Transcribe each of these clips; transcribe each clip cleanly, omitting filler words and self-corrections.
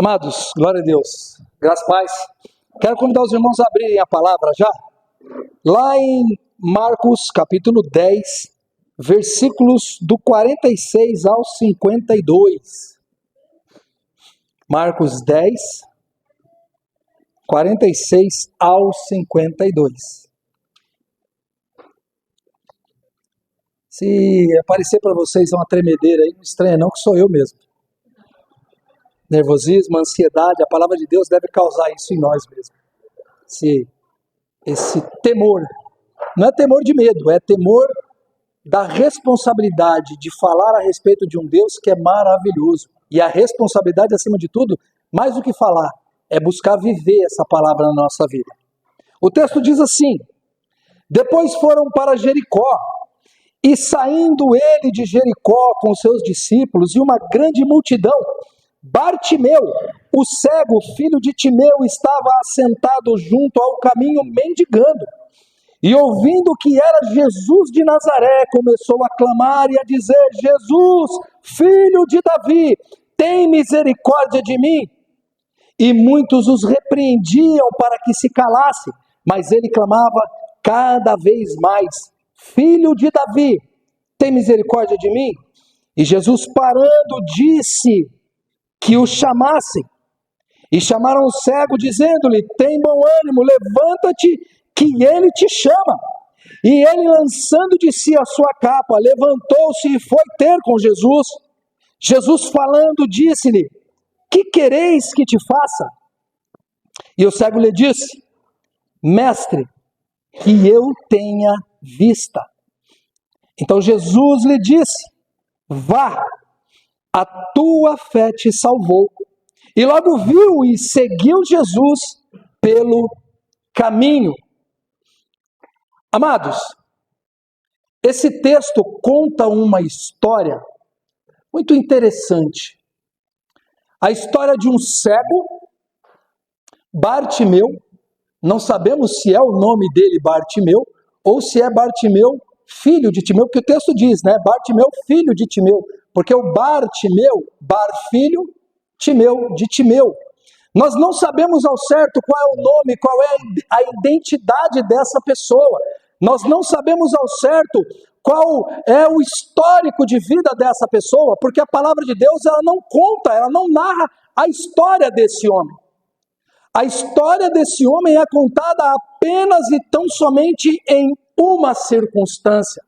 Amados, glória a Deus, graças a paz. Quero convidar os irmãos a abrirem a palavra já, lá em Marcos capítulo 10, versículos do 46 ao 52. Marcos 10, 46 ao 52. Se aparecer para vocês uma tremedeira aí, não estranha não, que sou eu mesmo. Nervosismo, ansiedade, a palavra de Deus deve causar isso em nós mesmos. Esse temor, não é temor de medo, é temor da responsabilidade de falar a respeito de um Deus que é maravilhoso. E a responsabilidade, acima de tudo, mais do que falar, é buscar viver essa palavra na nossa vida. O texto diz assim: depois foram para Jericó, e saindo ele de Jericó com seus discípulos e uma grande multidão, Bartimeu, o cego, filho de Timeu, estava assentado junto ao caminho mendigando. E ouvindo que era Jesus de Nazaré, começou a clamar e a dizer: Jesus, filho de Davi, tem misericórdia de mim. E muitos os repreendiam para que se calasse, mas ele clamava cada vez mais: Filho de Davi, tem misericórdia de mim? E Jesus, parando, disse que o chamassem. E chamaram o cego, dizendo-lhe: tem bom ânimo, levanta-te, que ele te chama. E ele, lançando de si a sua capa, levantou-se e foi ter com Jesus. Jesus, falando, disse-lhe: que quereis que te faça? E o cego lhe disse: Mestre, que eu tenha vista. Então Jesus lhe disse: vá, a tua fé te salvou. E logo viu e seguiu Jesus pelo caminho. Amados, esse texto conta uma história muito interessante. A história de um cego, Bartimeu. Não sabemos se é o nome dele Bartimeu, ou se é Bartimeu, filho de Timeu, porque o texto diz, né? Bartimeu, filho de Timeu, porque o Bartimeu, filho, Timeu, de Timeu. Nós não sabemos ao certo qual é o nome, qual é a identidade dessa pessoa. Nós não sabemos ao certo qual é o histórico de vida dessa pessoa, porque a palavra de Deus, ela não conta, ela não narra a história desse homem. A história desse homem é contada apenas e tão somente em uma circunstância.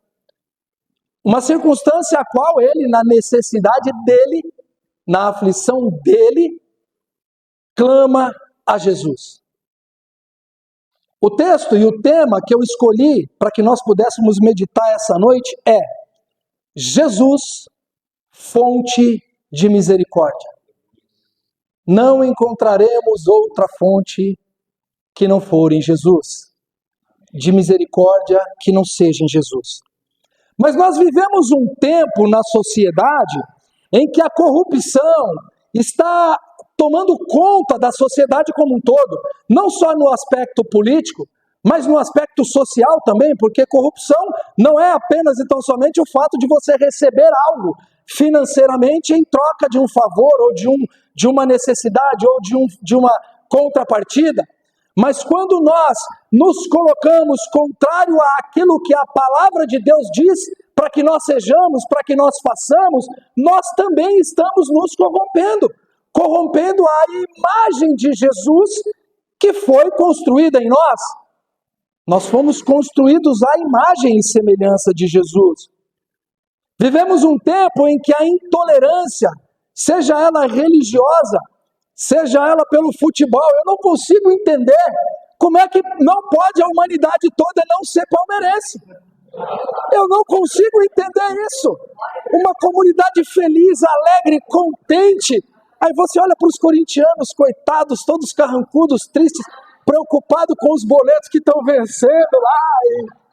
Uma circunstância a qual ele, na necessidade dele, na aflição dele, clama a Jesus. O texto e o tema que eu escolhi para que nós pudéssemos meditar essa noite é Jesus, fonte de misericórdia. Não encontraremos outra fonte que não for em Jesus, de misericórdia que não seja em Jesus. Mas nós vivemos um tempo na sociedade em que a corrupção está tomando conta da sociedade como um todo, não só no aspecto político, mas no aspecto social também, porque corrupção não é apenas e tão somente o fato de você receber algo financeiramente em troca de um favor ou de uma necessidade ou de uma contrapartida, mas quando nós nos colocamos contrário àquilo que a palavra de Deus diz para que nós sejamos, para que nós façamos, nós também estamos nos corrompendo a imagem de Jesus que foi construída em nós. Nós fomos construídos à imagem e semelhança de Jesus. Vivemos um tempo em que a intolerância, seja ela religiosa, seja ela pelo futebol, eu não consigo entender como é que não pode a humanidade toda não ser palmeirense. Eu não consigo entender isso. Uma comunidade feliz, alegre, contente. Aí você olha para os corintianos, coitados, todos carrancudos, tristes, preocupados com os boletos que estão vencendo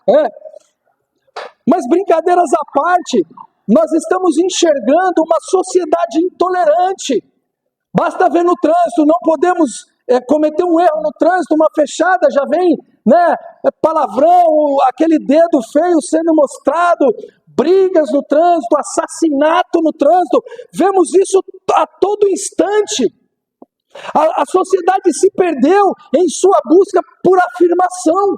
lá. Mas brincadeiras à parte, nós estamos enxergando uma sociedade intolerante. Basta ver no trânsito, não podemos cometer um erro no trânsito, uma fechada, já vem, né, palavrão, aquele dedo feio sendo mostrado, brigas no trânsito, assassinato no trânsito, vemos isso a todo instante. A sociedade se perdeu em sua busca por afirmação.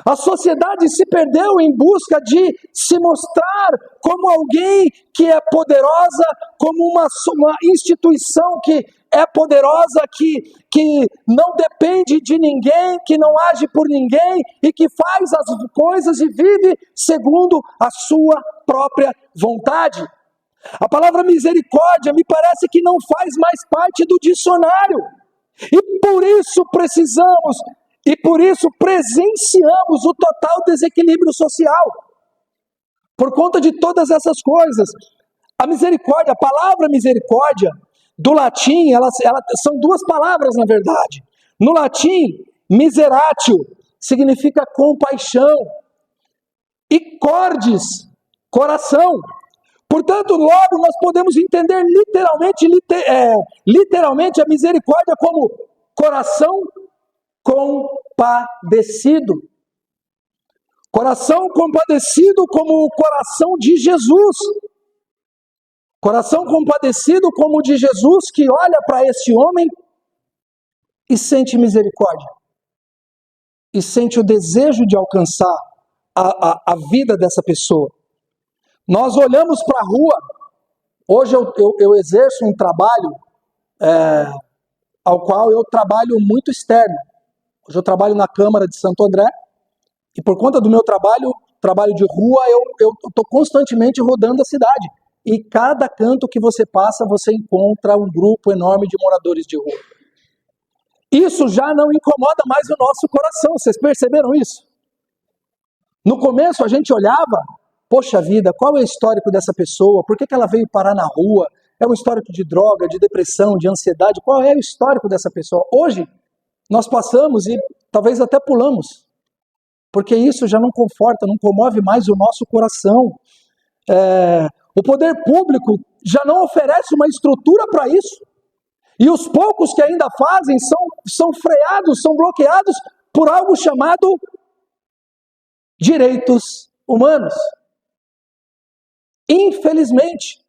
A sociedade se perdeu em busca de se mostrar como alguém que é poderosa, como uma instituição que é poderosa, que não depende de ninguém, que não age por ninguém e que faz as coisas e vive segundo a sua própria vontade. A palavra misericórdia me parece que não faz mais parte do dicionário. E por isso precisamos, e por isso presenciamos o total desequilíbrio social. Por conta de todas essas coisas. A misericórdia, a palavra misericórdia, do latim, ela são duas palavras na verdade. No latim, miseratio, significa compaixão. E cordis, coração. Portanto, logo nós podemos entender literalmente a misericórdia como coração compadecido. Coração compadecido como o coração de Jesus. Coração compadecido como o de Jesus, que olha para esse homem e sente misericórdia. E sente o desejo de alcançar a vida dessa pessoa. Nós olhamos para a rua. Hoje eu exerço um trabalho ao qual eu trabalho muito externo. Hoje eu trabalho na Câmara de Santo André e por conta do meu trabalho de rua, eu estou constantemente rodando a cidade. E cada canto que você passa, você encontra um grupo enorme de moradores de rua. Isso já não incomoda mais o nosso coração. Vocês perceberam isso? No começo a gente olhava, poxa vida, qual é o histórico dessa pessoa? Por que ela veio parar na rua? É um histórico de droga, de depressão, de ansiedade? Qual é o histórico dessa pessoa? Hoje, nós passamos e talvez até pulamos, porque isso já não conforta, não comove mais o nosso coração. O poder público já não oferece uma estrutura para isso. E os poucos que ainda fazem são freados, são bloqueados por algo chamado direitos humanos. Infelizmente,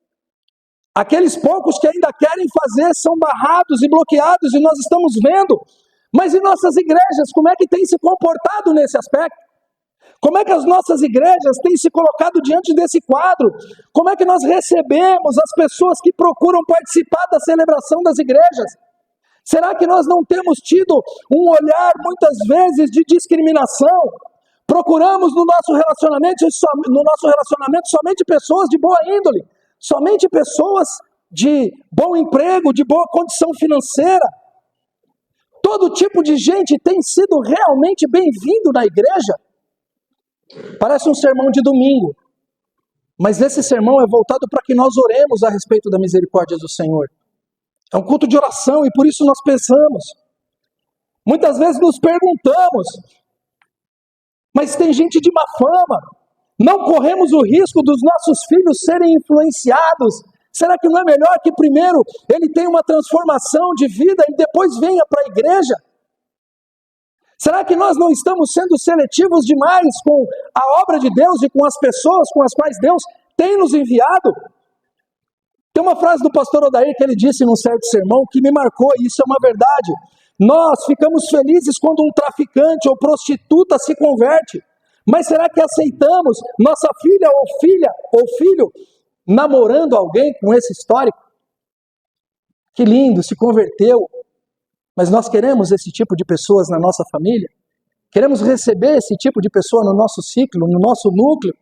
aqueles poucos que ainda querem fazer são barrados e bloqueados, e nós estamos vendo. Mas e nossas igrejas, como é que têm se comportado nesse aspecto? Como é que as nossas igrejas têm se colocado diante desse quadro? Como é que nós recebemos as pessoas que procuram participar da celebração das igrejas? Será que nós não temos tido um olhar, muitas vezes, de discriminação? Procuramos no nosso relacionamento somente pessoas de boa índole, somente pessoas de bom emprego, de boa condição financeira. Todo tipo de gente tem sido realmente bem-vindo na igreja. Parece um sermão de domingo, mas esse sermão é voltado para que nós oremos a respeito da misericórdia do Senhor. É um culto de oração e por isso nós pensamos. Muitas vezes nos perguntamos, mas tem gente de má fama, não corremos o risco dos nossos filhos serem influenciados? Será que não é melhor que primeiro ele tenha uma transformação de vida e depois venha para a igreja? Será que nós não estamos sendo seletivos demais com a obra de Deus e com as pessoas com as quais Deus tem nos enviado? Tem uma frase do pastor Odair que ele disse num certo sermão que me marcou, e isso é uma verdade. Nós ficamos felizes quando um traficante ou prostituta se converte, mas será que aceitamos nossa filha ou filho namorando alguém com esse histórico? Que lindo, se converteu. Mas nós queremos esse tipo de pessoas na nossa família? Queremos receber esse tipo de pessoa no nosso ciclo, no nosso núcleo?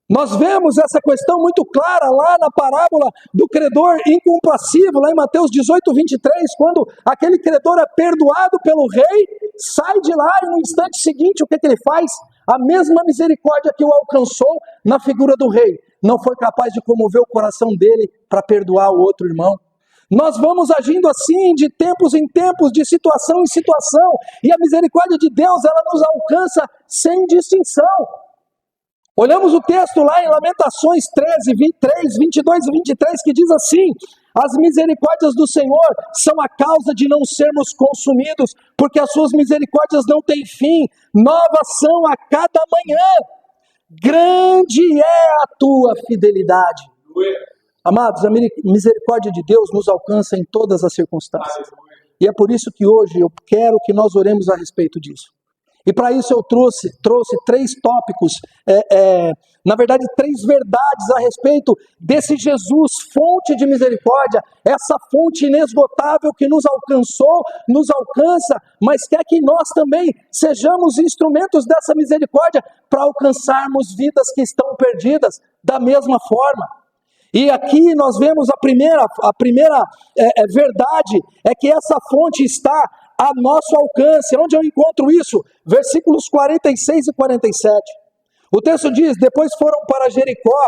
Nós vemos essa questão muito clara lá na parábola do credor incompassivo, lá em Mateus 18, 23, quando aquele credor é perdoado pelo rei, sai de lá e no instante seguinte, o que ele faz? A mesma misericórdia que o alcançou na figura do rei, não foi capaz de comover o coração dele para perdoar o outro irmão. Nós vamos agindo assim de tempos em tempos, de situação em situação, e a misericórdia de Deus, ela nos alcança sem distinção. Olhamos o texto lá em Lamentações 13, 23, 22 e 23, que diz assim: as misericórdias do Senhor são a causa de não sermos consumidos, porque as suas misericórdias não têm fim, novas são a cada manhã. Grande é a tua fidelidade. Amados, a misericórdia de Deus nos alcança em todas as circunstâncias. E é por isso que hoje eu quero que nós oremos a respeito disso. E para isso eu trouxe 3 tópicos, na verdade 3 verdades a respeito desse Jesus, fonte de misericórdia, essa fonte inesgotável que nos alcançou, nos alcança, mas quer que nós também sejamos instrumentos dessa misericórdia para alcançarmos vidas que estão perdidas da mesma forma. E aqui nós vemos a primeira verdade, é que essa fonte está a nosso alcance. Onde eu encontro isso? Versículos 46 e 47. O texto diz: depois foram para Jericó,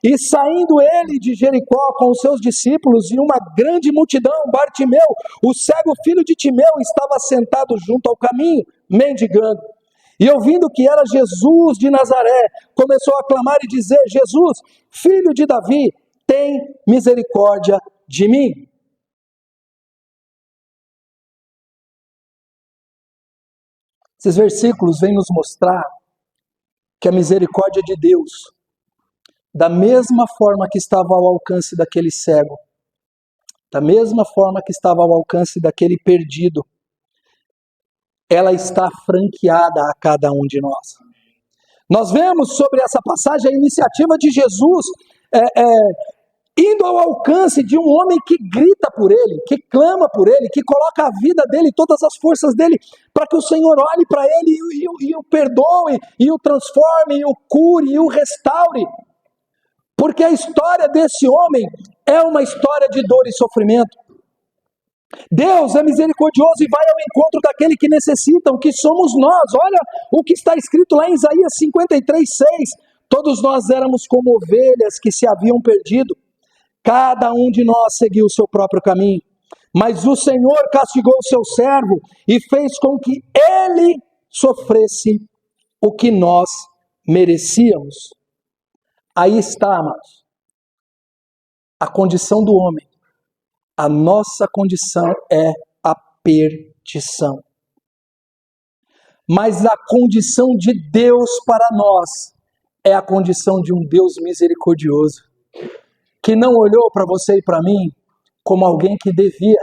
e saindo ele de Jericó com os seus discípulos e uma grande multidão, Bartimeu, o cego filho de Timeu, estava sentado junto ao caminho, mendigando. E ouvindo que era Jesus de Nazaré, começou a clamar e dizer: Jesus, filho de Davi, tem misericórdia de mim. Esses versículos vêm nos mostrar que a misericórdia de Deus, da mesma forma que estava ao alcance daquele cego, da mesma forma que estava ao alcance daquele perdido, ela está franqueada a cada um de nós. Nós vemos sobre essa passagem a iniciativa de Jesus indo ao alcance de um homem que grita por ele, que clama por ele, que coloca a vida dele, todas as forças dele, para que o Senhor olhe para ele e o perdoe, e o transforme, e o cure, e o restaure. Porque a história desse homem é uma história de dor e sofrimento. Deus é misericordioso e vai ao encontro daquele que necessitam, que somos nós. Olha o que está escrito lá em Isaías 53:6. Todos nós éramos como ovelhas que se haviam perdido. Cada um de nós seguiu o seu próprio caminho. Mas o Senhor castigou o seu servo e fez com que ele sofresse o que nós merecíamos. Aí está, amados, a condição do homem. A nossa condição é a perdição. Mas a condição de Deus para nós é a condição de um Deus misericordioso, que não olhou para você e para mim como alguém que devia,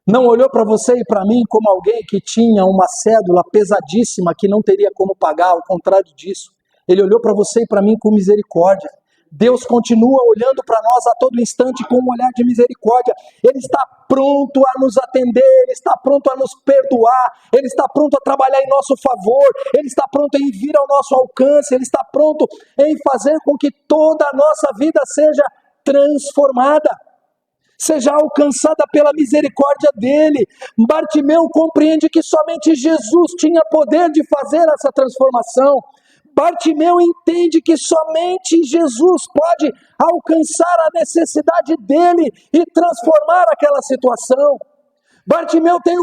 não olhou para você e para mim como alguém que tinha uma cédula pesadíssima que não teria como pagar, ao contrário disso. Ele olhou para você e para mim com misericórdia. Deus continua olhando para nós a todo instante com um olhar de misericórdia. Ele está pronto a nos atender, Ele está pronto a nos perdoar, Ele está pronto a trabalhar em nosso favor, Ele está pronto em vir ao nosso alcance, Ele está pronto em fazer com que toda a nossa vida seja transformada, seja alcançada pela misericórdia dEle. Bartimeu compreende que somente Jesus tinha poder de fazer essa transformação. Bartimeu entende que somente Jesus pode alcançar a necessidade dele e transformar aquela situação. Bartimeu tem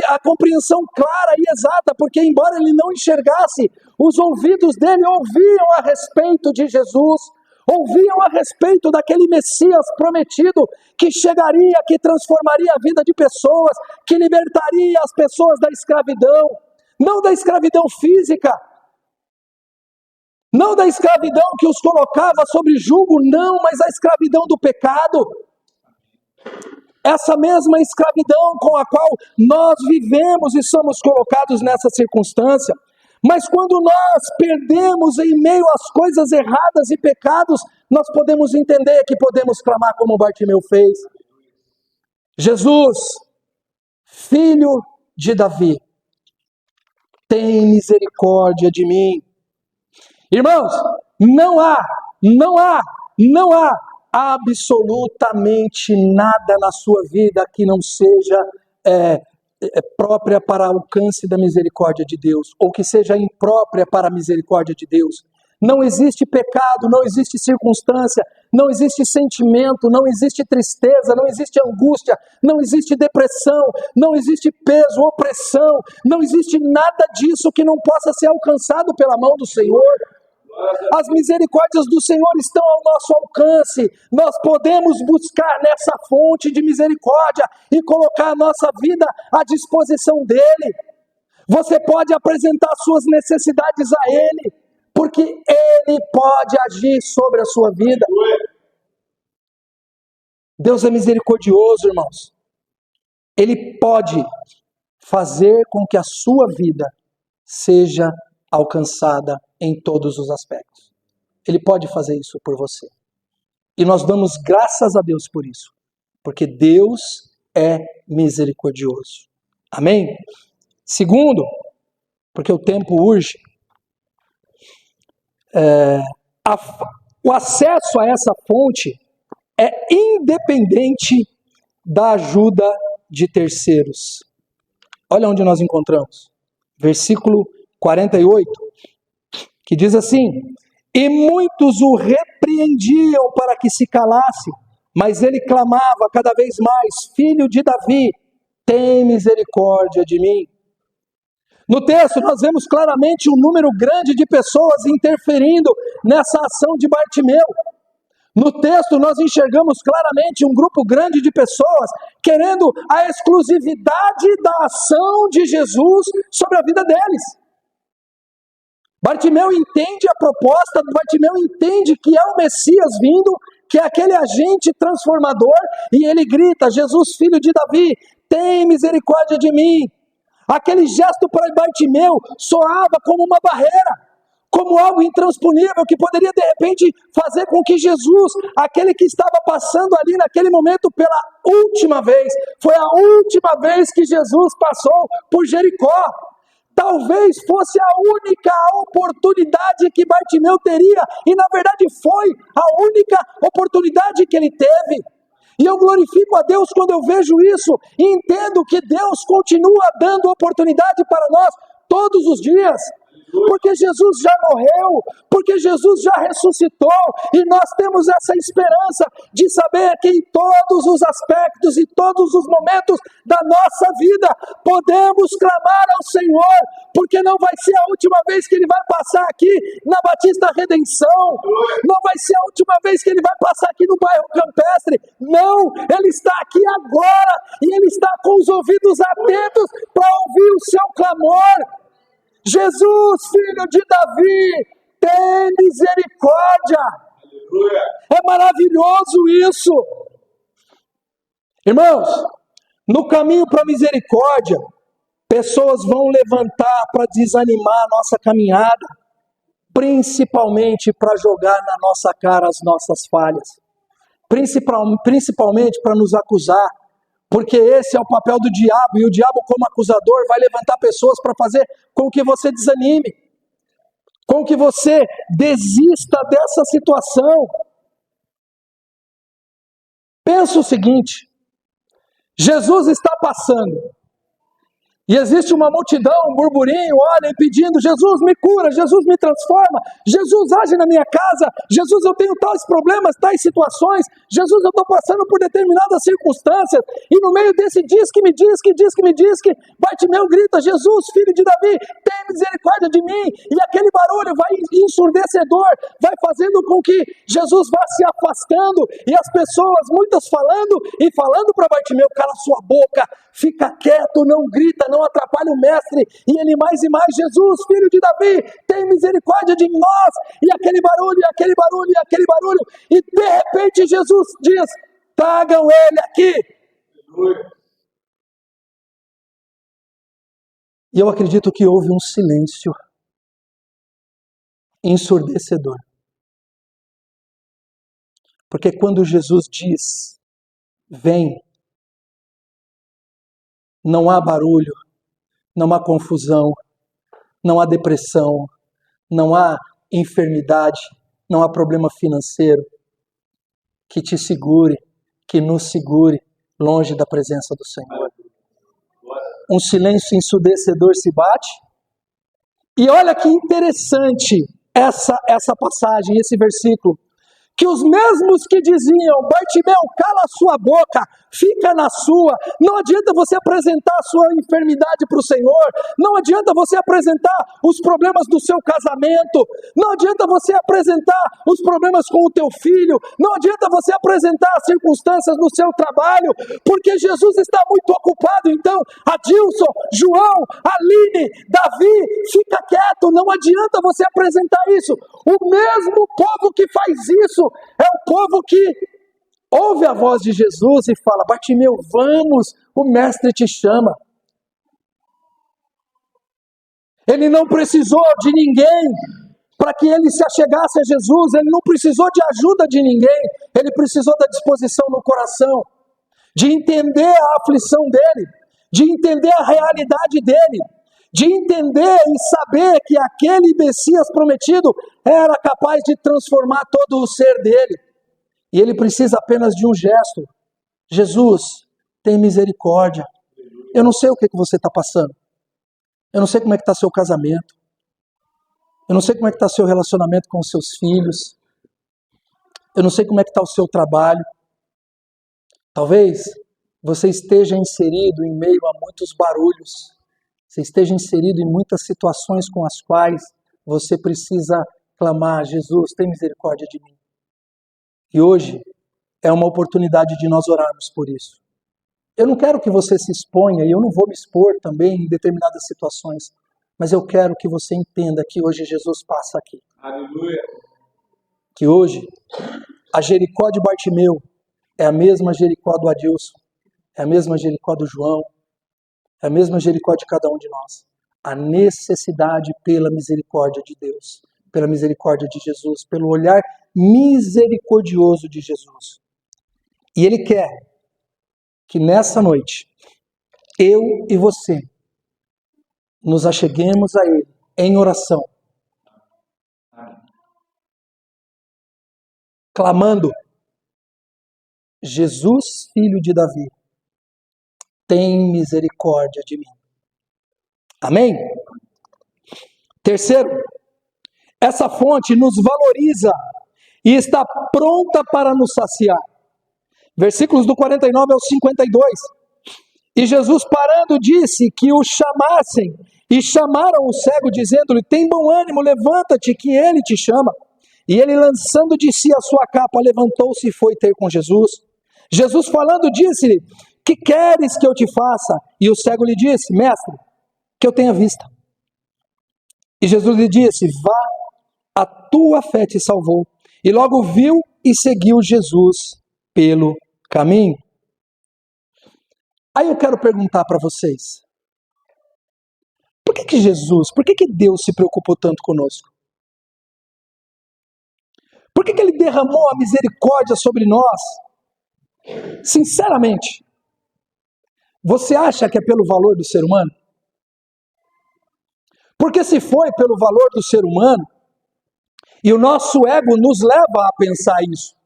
a compreensão clara e exata, porque embora ele não enxergasse, os ouvidos dele ouviam a respeito de Jesus, ouviam a respeito daquele Messias prometido, que chegaria, que transformaria a vida de pessoas, que libertaria as pessoas da escravidão, não da escravidão física, não da escravidão que os colocava sobre jugo, não, mas a escravidão do pecado. Essa mesma escravidão com a qual nós vivemos e somos colocados nessa circunstância. Mas quando nós perdemos em meio às coisas erradas e pecados, nós podemos entender que podemos clamar como Bartimeu fez. Jesus, filho de Davi, tem misericórdia de mim. Irmãos, não há absolutamente nada na sua vida que não seja própria para alcance da misericórdia de Deus, ou que seja imprópria para a misericórdia de Deus. Não existe pecado, não existe circunstância, não existe sentimento, não existe tristeza, não existe angústia, não existe depressão, não existe peso, opressão, não existe nada disso que não possa ser alcançado pela mão do Senhor. As misericórdias do Senhor estão ao nosso alcance. Nós podemos buscar nessa fonte de misericórdia e colocar a nossa vida à disposição dEle. Você pode apresentar suas necessidades a Ele, porque Ele pode agir sobre a sua vida. Deus é misericordioso, irmãos. Ele pode fazer com que a sua vida seja alcançada em todos os aspectos. Ele pode fazer isso por você. E nós damos graças a Deus por isso, porque Deus é misericordioso. Amém? Segundo, porque o tempo urge, o acesso a essa fonte é independente da ajuda de terceiros. Olha onde nós encontramos. Versículo 48, que diz assim: e muitos o repreendiam para que se calasse, mas ele clamava cada vez mais: filho de Davi, tem misericórdia de mim. No texto nós vemos claramente um número grande de pessoas interferindo nessa ação de Bartimeu. No texto nós enxergamos claramente um grupo grande de pessoas querendo a exclusividade da ação de Jesus sobre a vida deles. Bartimeu entende a proposta, Bartimeu entende que é o Messias vindo, que é aquele agente transformador, e ele grita: Jesus, filho de Davi, tem misericórdia de mim. Aquele gesto para Bartimeu soava como uma barreira, como algo intransponível que poderia de repente fazer com que Jesus, aquele que estava passando ali naquele momento pela última vez, foi a última vez que Jesus passou por Jericó. Talvez fosse a única oportunidade que Bartimeu teria, e na verdade foi a única oportunidade que ele teve. E eu glorifico a Deus quando eu vejo isso, e entendo que Deus continua dando oportunidade para nós todos os dias. Porque Jesus já morreu, porque Jesus já ressuscitou, e nós temos essa esperança de saber que em todos os aspectos e todos os momentos da nossa vida podemos clamar ao Senhor, porque não vai ser a última vez que Ele vai passar aqui na Batista Redenção, não vai ser a última vez que Ele vai passar aqui no bairro Campestre, não, Ele está aqui agora, e Ele está com os ouvidos atentos para ouvir o seu clamor. Jesus, filho de Davi, tem misericórdia. Aleluia. É maravilhoso isso. Irmãos, no caminho para a misericórdia, pessoas vão levantar para desanimar a nossa caminhada, principalmente para jogar na nossa cara as nossas falhas, principalmente para nos acusar. Porque esse é o papel do diabo, e o diabo, como acusador, vai levantar pessoas para fazer com que você desanime, com que você desista dessa situação. Pensa o seguinte: Jesus está passando, e existe uma multidão, um burburinho, olha, pedindo: Jesus me cura, Jesus me transforma, Jesus age na minha casa, Jesus eu tenho tais problemas, tais situações, Jesus eu estou passando por determinadas circunstâncias, e no meio desse diz que me diz que, Bartimeu grita: Jesus, filho de Davi, tem misericórdia de mim, e aquele barulho vai ensurdecedor, vai fazendo com que Jesus vá se afastando, e as pessoas, muitas falando para Bartimeu: cala sua boca, fica quieto, não grita, não atrapalha o mestre. E ele mais e mais: Jesus, filho de Davi, tem misericórdia de nós. E aquele barulho, e de repente Jesus diz: tragam ele aqui. E eu acredito que houve um silêncio ensurdecedor. Porque quando Jesus diz: vem, não há barulho, não há confusão, não há depressão, não há enfermidade, não há problema financeiro que te segure, que nos segure longe da presença do Senhor. Um silêncio ensurdecedor se bate. E olha que interessante essa passagem, esse versículo. Que os mesmos que diziam: Bartimeu, cala a sua boca, fica na sua, não adianta você apresentar a sua enfermidade para o Senhor, não adianta você apresentar os problemas do seu casamento, não adianta você apresentar os problemas com o teu filho, não adianta você apresentar as circunstâncias no seu trabalho, porque Jesus está muito ocupado. Então, Adilson, João, Aline, Davi, fica quieto, não adianta você apresentar isso. O mesmo povo que faz isso é o povo que ouve a voz de Jesus e fala: Bartimeu, vamos, o mestre te chama. Ele não precisou de ninguém para que ele se achegasse a Jesus, ele não precisou de ajuda de ninguém, ele precisou da disposição no coração, de entender a aflição dele, de entender a realidade dele, de entender e saber que aquele Messias prometido era capaz de transformar todo o ser dele. E ele precisa apenas de um gesto. Jesus, tem misericórdia. Eu não sei o que você está passando. Eu não sei como é que está seu casamento. Eu não sei como é que está seu relacionamento com os seus filhos. Eu não sei como é que está o seu trabalho. Talvez você esteja inserido em meio a muitos barulhos. Você esteja inserido em muitas situações com as quais você precisa clamar: Jesus, tem misericórdia de mim. E hoje é uma oportunidade de nós orarmos por isso. Eu não quero que você se exponha, e eu não vou me expor também em determinadas situações, mas eu quero que você entenda que hoje Jesus passa aqui. Aleluia. Que hoje a Jericó de Bartimeu é a mesma Jericó do Adilson, é a mesma Jericó do João, é a mesma Jericó de cada um de nós. A necessidade pela misericórdia de Deus, pela misericórdia de Jesus, pelo olhar misericordioso de Jesus. E Ele quer que nessa noite, eu e você, nos acheguemos a Ele em oração, clamando: Jesus, filho de Davi, tem misericórdia de mim. Amém? Terceiro, essa fonte nos valoriza e está pronta para nos saciar. Versículos do 49 ao 52. E Jesus, parando, disse que o chamassem, e chamaram o cego, dizendo-lhe: tem bom ânimo, levanta-te, que ele te chama. E ele, lançando de si a sua capa, levantou-se e foi ter com Jesus. Jesus, falando, disse-lhe: que queres que eu te faça? E o cego lhe disse: mestre, que eu tenha vista. E Jesus lhe disse: vá, a tua fé te salvou. E logo viu e seguiu Jesus pelo caminho. Aí eu quero perguntar para vocês: por que Jesus, por que Deus se preocupou tanto conosco? Por que Ele derramou a misericórdia sobre nós? Sinceramente, você acha que é pelo valor do ser humano? Porque se foi pelo valor do ser humano, e o nosso ego nos leva a pensar isso,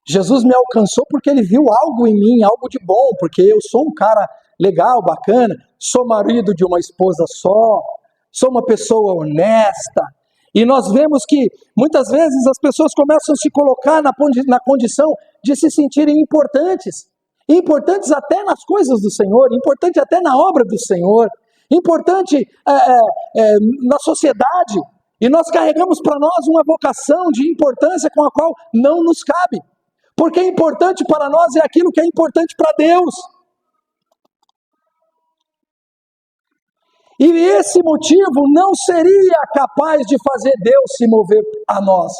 Jesus me alcançou porque Ele viu algo em mim, algo de bom, porque eu sou um cara legal, bacana, sou marido de uma esposa só, sou uma pessoa honesta. E nós vemos que muitas vezes as pessoas começam a se colocar na condição de se sentirem importantes. Importantes até nas coisas do Senhor, importante até na obra do Senhor, importante na sociedade. E nós carregamos para nós uma vocação de importância com a qual não nos cabe. Porque importante para nós é aquilo que é importante para Deus. E esse motivo não seria capaz de fazer Deus se mover a nós.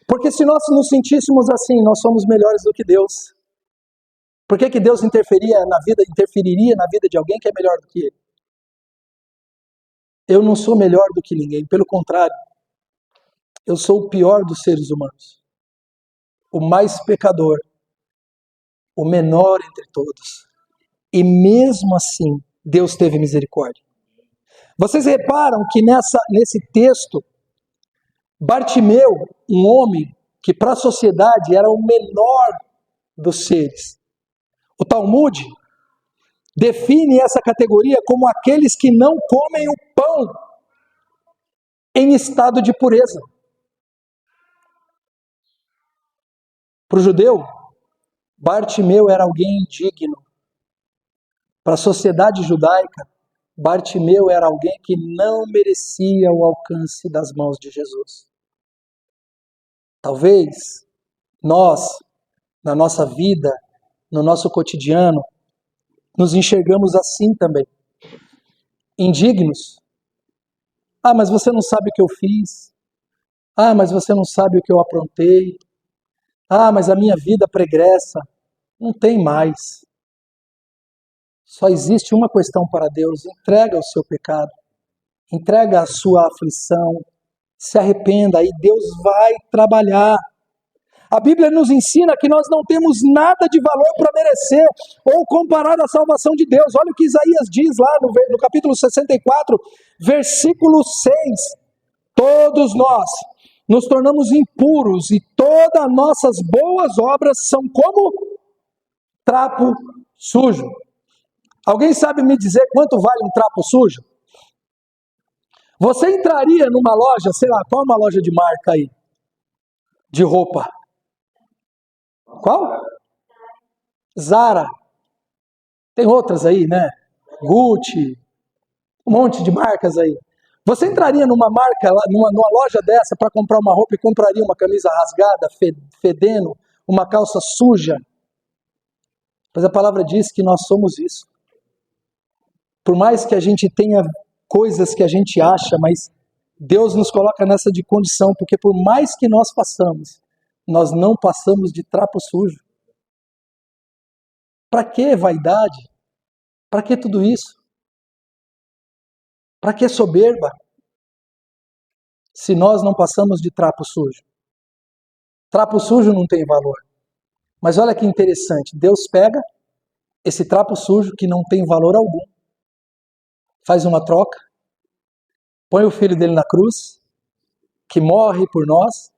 Porque se nós nos sentíssemos assim, nós somos melhores do que Deus. Por que Deus interferiria na vida de alguém que é melhor do que Ele? Eu não sou melhor do que ninguém, pelo contrário. Eu sou o pior dos seres humanos. O mais pecador, o menor entre todos. E mesmo assim, Deus teve misericórdia. Vocês reparam que nesse texto, Bartimeu, um homem que para a sociedade era o menor dos seres. O Talmud define essa categoria como aqueles que não comem o pão em estado de pureza. Para o judeu, Bartimeu era alguém indigno. Para a sociedade judaica, Bartimeu era alguém que não merecia o alcance das mãos de Jesus. Talvez nós, na nossa vida, no nosso cotidiano, nos enxergamos assim também. Indignos. Ah, mas você não sabe o que eu fiz. Ah, mas você não sabe o que eu aprontei. Ah, mas a minha vida pregressa não tem mais. Só existe uma questão para Deus: entrega o seu pecado, entrega a sua aflição, se arrependa e Deus vai trabalhar. A Bíblia nos ensina que nós não temos nada de valor para merecer ou comparar a salvação de Deus. Olha o que Isaías diz lá no capítulo 64, versículo 6. Todos nós nos tornamos impuros e todas as nossas boas obras são como trapo sujo. Alguém sabe me dizer quanto vale um trapo sujo? Você entraria numa loja, sei lá, qual é uma loja de marca aí? De roupa? Qual? Zara. Tem outras aí, né? Gucci. Um monte de marcas aí. Você entraria numa marca, numa loja dessa para comprar uma roupa e compraria uma camisa rasgada, fedendo, uma calça suja? Mas a palavra diz que nós somos isso. Por mais que a gente tenha coisas que a gente acha, mas Deus nos coloca nessa de condição, porque por mais que nós façamos, nós não passamos de trapo sujo. Para que vaidade? Para que tudo isso? Para que soberba? Se nós não passamos de trapo sujo. Trapo sujo não tem valor. Mas olha que interessante, Deus pega esse trapo sujo que não tem valor algum, faz uma troca, põe o filho dele na cruz, que morre por nós,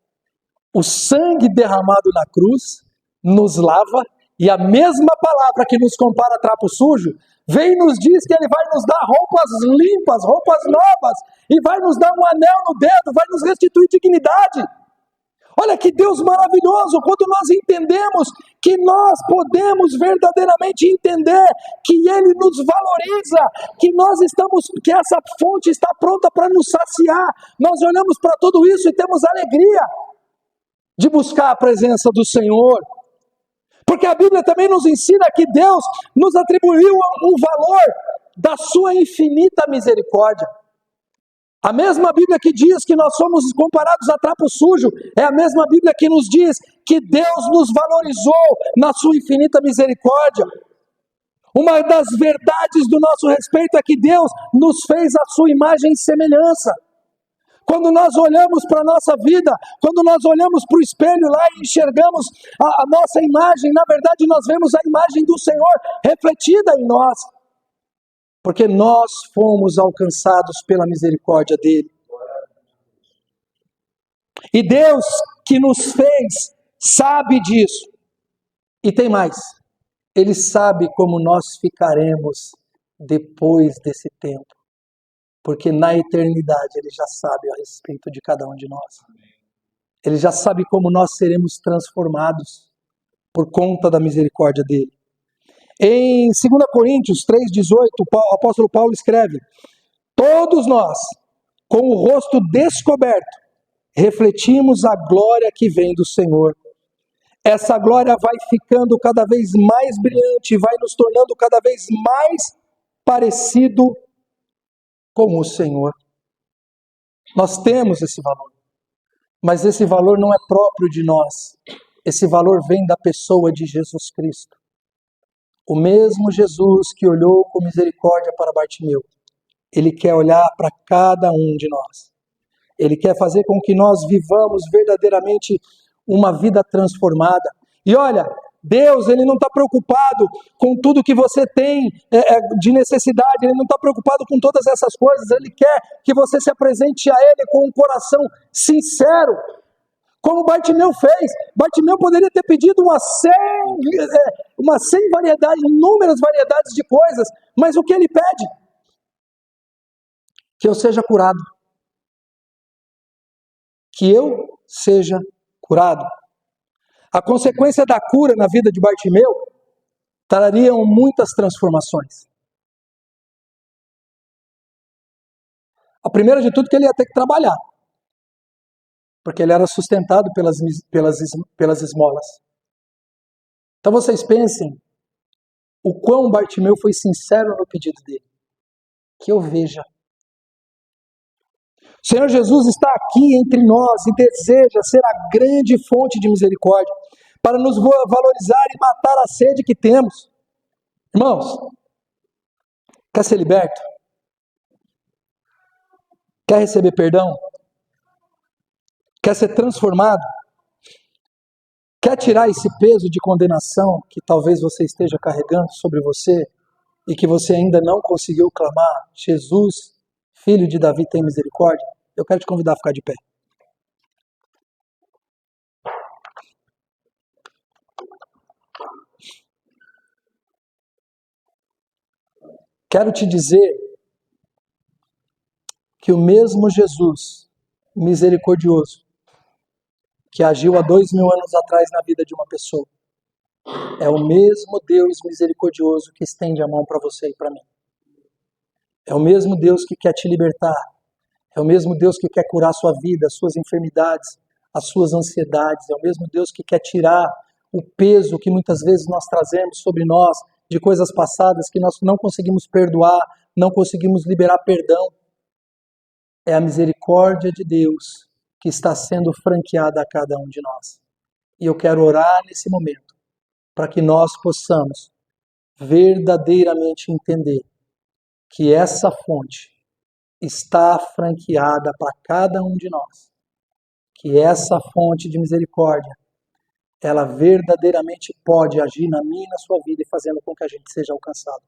o sangue derramado na cruz nos lava, e a mesma palavra que nos compara a trapo sujo, vem e nos diz que ele vai nos dar roupas limpas, roupas novas, e vai nos dar um anel no dedo, vai nos restituir dignidade. Olha que Deus maravilhoso, quando nós entendemos que nós podemos verdadeiramente entender que Ele nos valoriza, que essa fonte está pronta para nos saciar. Nós olhamos para tudo isso e temos alegria de buscar a presença do Senhor. Porque a Bíblia também nos ensina que Deus nos atribuiu um valor da sua infinita misericórdia. A mesma Bíblia que diz que nós somos comparados a trapo sujo, é a mesma Bíblia que nos diz que Deus nos valorizou na sua infinita misericórdia. Uma das verdades do nosso respeito é que Deus nos fez a sua imagem e semelhança. Quando nós olhamos para a nossa vida, quando nós olhamos para o espelho lá e enxergamos a nossa imagem, na verdade nós vemos a imagem do Senhor refletida em nós. Porque nós fomos alcançados pela misericórdia dele. E Deus que nos fez sabe disso. E tem mais. Ele sabe como nós ficaremos depois desse tempo. Porque na eternidade ele já sabe a respeito de cada um de nós. Ele já sabe como nós seremos transformados por conta da misericórdia dele. Em 2 Coríntios 3,18, o apóstolo Paulo escreve: todos nós, com o rosto descoberto, refletimos a glória que vem do Senhor. Essa glória vai ficando cada vez mais brilhante, vai nos tornando cada vez mais parecido com o Senhor. Nós temos esse valor, mas esse valor não é próprio de nós. Esse valor vem da pessoa de Jesus Cristo. O mesmo Jesus que olhou com misericórdia para Bartimeu, ele quer olhar para cada um de nós. Ele quer fazer com que nós vivamos verdadeiramente uma vida transformada. E olha, Deus, ele não está preocupado com tudo que você tem de necessidade, ele não está preocupado com todas essas coisas, ele quer que você se apresente a ele com um coração sincero, como Bartimeu fez. Bartimeu poderia ter pedido umas 100 variedades, inúmeras variedades de coisas, mas o que ele pede? Que eu seja curado. Que eu seja curado. A consequência da cura na vida de Bartimeu trariam muitas transformações. A primeira de tudo que ele ia ter que trabalhar, porque ele era sustentado pelas esmolas. Então vocês pensem o quão Bartimeu foi sincero no pedido dele. Que eu veja. O Senhor Jesus está aqui entre nós e deseja ser a grande fonte de misericórdia para nos valorizar e matar a sede que temos. Irmãos, quer ser liberto? Quer receber perdão? Quer ser transformado? Quer tirar esse peso de condenação que talvez você esteja carregando sobre você e que você ainda não conseguiu clamar? Jesus, Filho de Davi, tem misericórdia? Eu quero te convidar a ficar de pé. Quero te dizer que o mesmo Jesus misericordioso que agiu há 2000 anos atrás na vida de uma pessoa é o mesmo Deus misericordioso que estende a mão para você e para mim. É o mesmo Deus que quer te libertar. É o mesmo Deus que quer curar a sua vida, as suas enfermidades, as suas ansiedades. É o mesmo Deus que quer tirar o peso que muitas vezes nós trazemos sobre nós de coisas passadas que nós não conseguimos perdoar, não conseguimos liberar perdão. É a misericórdia de Deus que está sendo franqueada a cada um de nós. E eu quero orar nesse momento para que nós possamos verdadeiramente entender que essa fonte está franqueada para cada um de nós. Que essa fonte de misericórdia, ela verdadeiramente pode agir na minha e na sua vida e fazendo com que a gente seja alcançado.